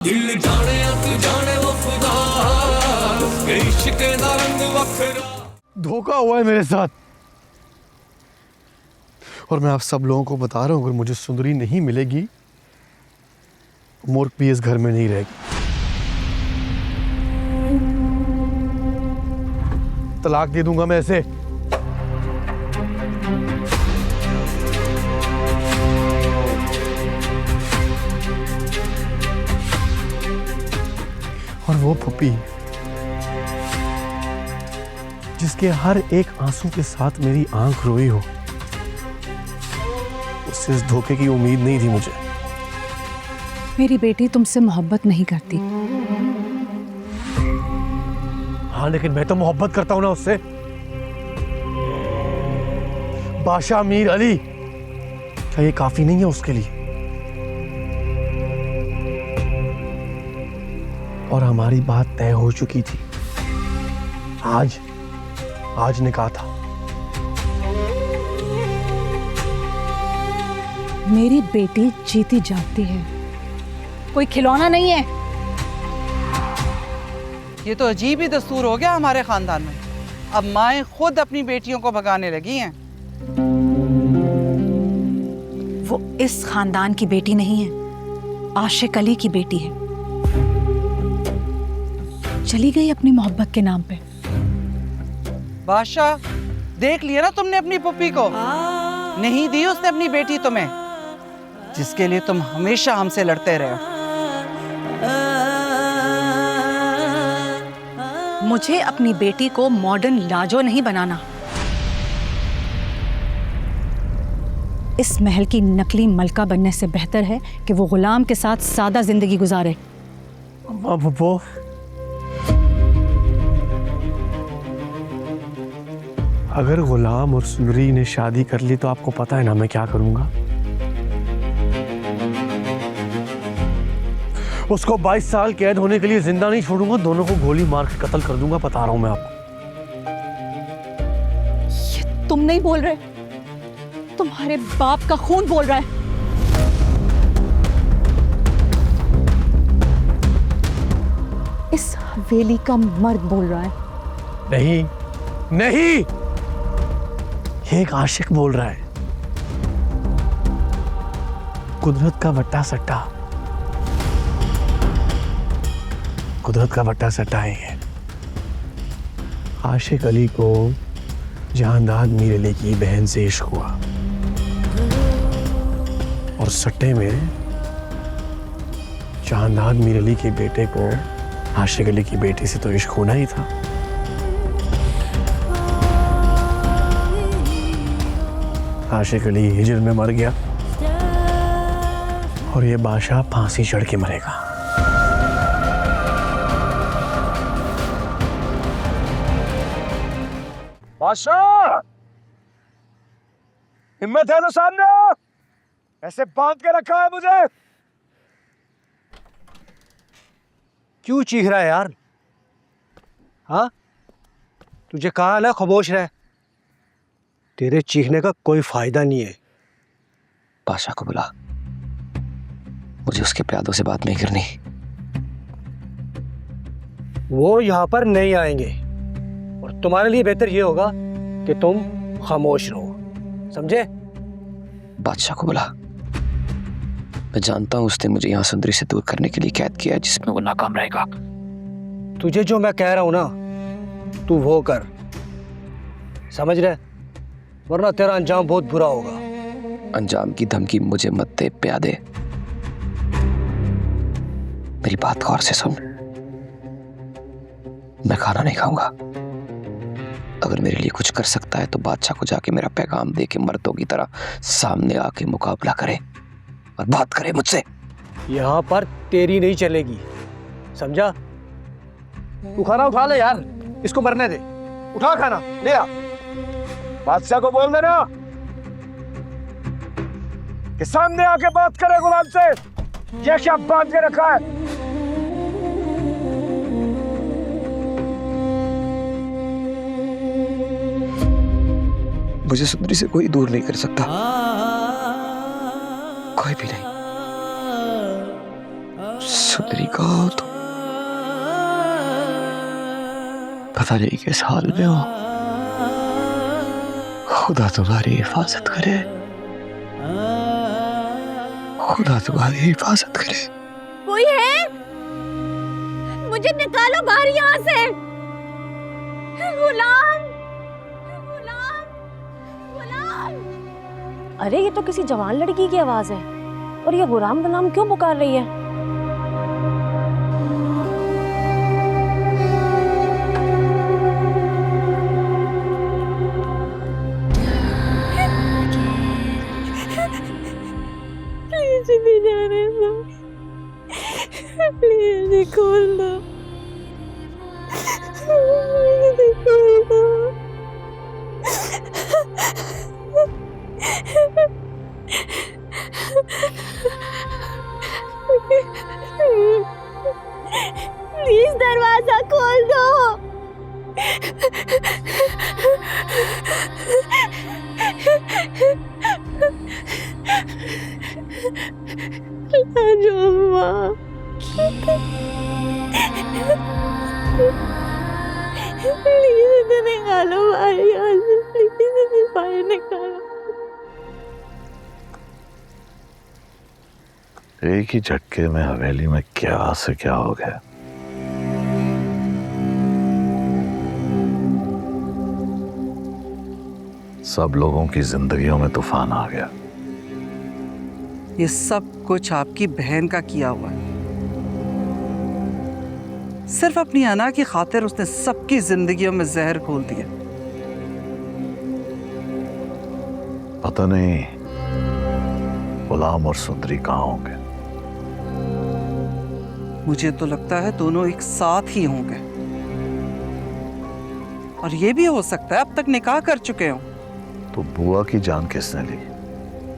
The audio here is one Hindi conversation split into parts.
दिल जाने तू जाने वो खुदा के इश्क दा रंग वखरा। धोखा हुआ है मेरे साथ और मैं आप सब लोगों को बता रहा हूं, अगर मुझे सुंदरी नहीं मिलेगी, मूर्ख भी इस घर में नहीं रहेगी। तलाक दे दूंगा मैं ऐसे। और वो पुप्पी जिसके हर एक आंसू के साथ मेरी आंख रोई हो, उससे इस धोखे की उम्मीद नहीं थी मुझे। मेरी बेटी तुमसे मोहब्बत नहीं करती। हाँ, लेकिन मैं तो मोहब्बत करता हूं ना उससे। बादशाह मीर अली, क्या ये काफी नहीं है उसके लिए? और हमारी बात तय हो चुकी थी। आज ने कहा था। मेरी बेटी जीती जागती है, कोई खिलौना नहीं है। ये तो अजीब ही दस्तूर हो गया हमारे खानदान में। अब माएं खुद अपनी बेटियों को भगाने लगी हैं। वो इस खानदान की बेटी नहीं है, आशिक अली की बेटी है। चली गई अपनी मोहब्बत के नाम पे। बादशाह, देख लिया ना तुमने अपनी पुप्पी को। नहीं दी उसने अपनी बेटी तुम्हें, जिसके लिए तुम हमेशा हमसे लड़ते रहे हो। मुझे अपनी बेटी को मॉडर्न लाजो नहीं बनाना। इस महल की नकली मलका बनने से बेहतर है कि वो गुलाम के साथ सादा जिंदगी गुजारे। वो अगर गुलाम और सुंदरी ने शादी कर ली तो आपको पता है ना मैं क्या करूंगा? उसको 22 साल कैद होने के लिए जिंदा नहीं छोड़ूंगा, दोनों को गोली मार के कत्ल कर दूंगा, बता रहा हूं मैं आपको। ये तुम नहीं बोल रहे, तुम्हारे बाप का खून बोल रहा है। इस हवेली का मर्द बोल रहा है। नहीं नहीं, ये एक आशिक बोल रहा है। कुदरत का वट्टा सट्टा, कुदरत का वट्टा सट्टा है ये। आशिक अली को जहांदाद मीर अली की बहन से इश्क हुआ और सट्टे में जहांदाद मीर अली के बेटे को आशिक अली की बेटी से तो इश्क होना ही था। आशिक अली हिजर में मर गया और ये बादशाह फांसी चढ़ के मरेगा। बादशाह, हिम्मत है तो सामने आओ। ऐसे बांध के रखा है मुझे। क्यों चीख रहा है यार? हाँ, तुझे कहा ना खामोश रह। तेरे चीखने का कोई फायदा नहीं है। बादशाह को बुला, मुझे उसके प्यादों से बात नहीं करनी। वो यहाँ पर नहीं आएंगे और तुम्हारे लिए बेहतर ये होगा कि तुम खामोश रहो, समझे? बादशाह को बुला। मैं जानता हूं उसने मुझे यहाँ सुंदरी से दूर करने के लिए कैद किया है, जिसमें वो नाकाम रहेगा। तुझे जो मैं कह रहा हूं ना, तू वो कर, समझ रहे? वरना तेरा अंजाम बहुत बुरा होगा। अंजाम की धमकी मुझे मत दे प्यादे। मेरी बात गौर से सुन। मैं खाना नहीं खाऊंगा। अगर मेरे लिए कुछ कर सकता है तो बादशाह को जाके मेरा पैगाम दे के मर्दों की तरह सामने आके मुकाबला करे और बात करे मुझसे। यहाँ पर तेरी नहीं चलेगी, समझा? तू खाना उठा ले यार, इसको मरने दे। उठा खाना, ले आ। बादशाह को बोल देना कि सामने आके बात करे गुलाम से। ये क्या बांध के रखा है? मुझे सुंदरी से कोई दूर नहीं कर सकता, कोई भी नहीं। सुंदरी कहाँ हो तुम? पता नहीं किस हाल में हो। खुदा तुम्हारी हिफाजत करे, खुदा तुम्हारी हिफाजत करे। कोई है? मुझे निकालो बाहर यहाँ से। गुलाम, गुलाम, गुलाम। अरे ये तो किसी जवान लड़की की आवाज है, और ये गुलाम गुलाम क्यों पुकार रही है? प्लीज भी जाने दो, प्लीज खोल दो, प्लीज खोल दो। प्लीज दरवाजा खोल दो। जो अम्मा, प्लीज इसे निकालो बाहर यहाँ से, प्लीज इसे बाहर निकालो। एक ही झटके में हवेली में क्या से क्या हो गया। सब लोगों की जिंदगियों में तूफान आ गया। ये सब कुछ आपकी बहन का किया हुआ है। सिर्फ अपनी अना की खातिर उसने सबकी जिंदगियों में जहर घोल दिया। पता नहीं गुलाम और सुंदरी कहाँ होंगे। मुझे तो लगता है दोनों एक साथ ही होंगे, और ये भी हो सकता है अब तक निकाह कर चुके हों। तो बुआ की जान किसने ली?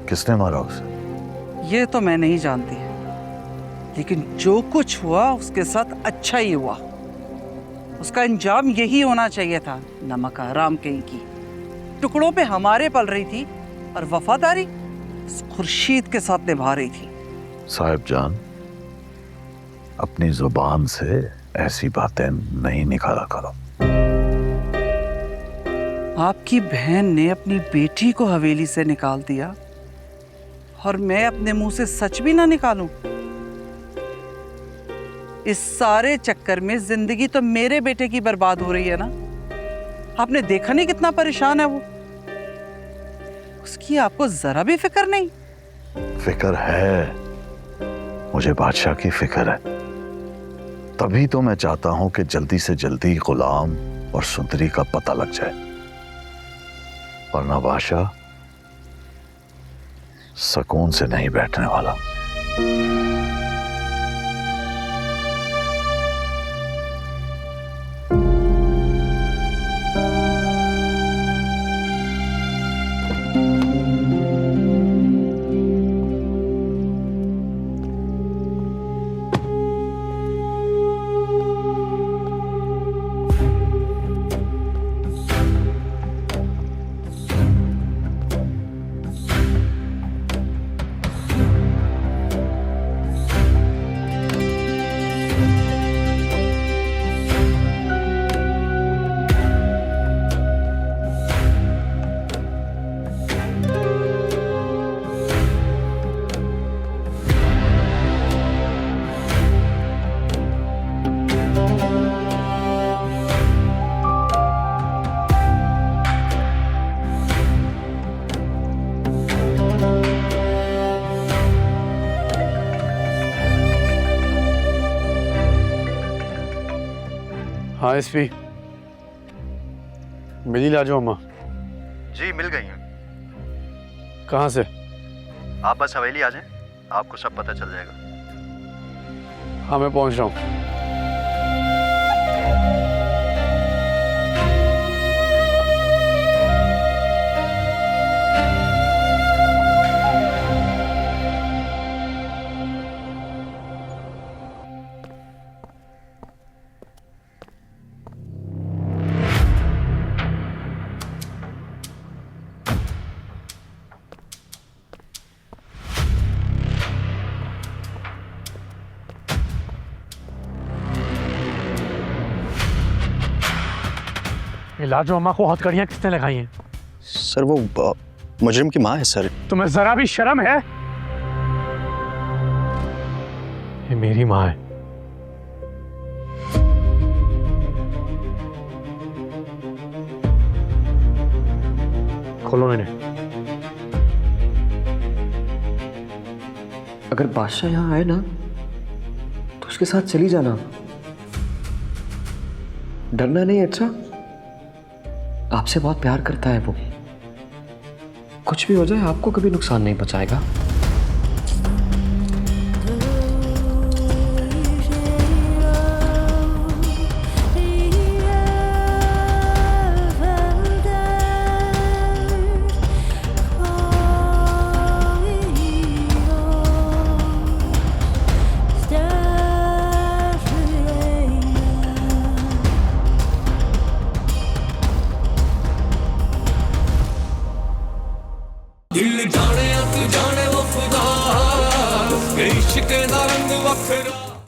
किसने मारा उसे? ये तो मैं नहीं जानती, लेकिन जो कुछ हुआ उसके साथ अच्छा ही हुआ। उसका अंजाम यही होना चाहिए था। नमक हराम कहीं की, टुकड़ों पे हमारे पल रही थी और वफादारी इस खुर्शीद के साथ निभा रही थी। साहिब जान, अपनी जुबान से ऐसी बातें नहीं निकाला करो। आपकी बहन ने अपनी बेटी को हवेली से निकाल दिया, और मैं अपने मुंह से सच भी ना निकालूं। इस सारे चक्कर में जिंदगी तो मेरे बेटे की बर्बाद हो रही है ना। आपने देखा नहीं कितना परेशान है वो। उसकी आपको जरा भी फिक्र नहीं? फिक्र है, मुझे बादशाह की फिक्र है। तभी तो मैं चाहता हूं कि जल्दी से जल्दी गुलाम और सुंदरी का पता लग जाए, वरना बादशाह सुकून से नहीं बैठने वाला। हाँ एसपी, मिली ला जाओ अम्मा। जी मिल गई हैं। कहाँ से? आप बस हवेली आ जाएं, आपको सब पता चल जाएगा। हाँ मैं पहुँच रहा हूँ। ये लाजो अम्मा को हथकड़ियां किसने लगाई हैं? सर वो मुजरिम की माँ है सर। तुम्हें जरा भी शर्म है? ये मेरी माँ है। खोलो इन्हें। अगर बादशाह यहाँ आए ना तो उसके साथ चली जाना, डरना नहीं। अच्छा, आपसे बहुत प्यार करता है वो, कुछ भी हो जाए आपको कभी नुकसान नहीं पहुंचाएगा। दिल जाने तू जाने वो खुदा, इश्क दा रंग वखरा।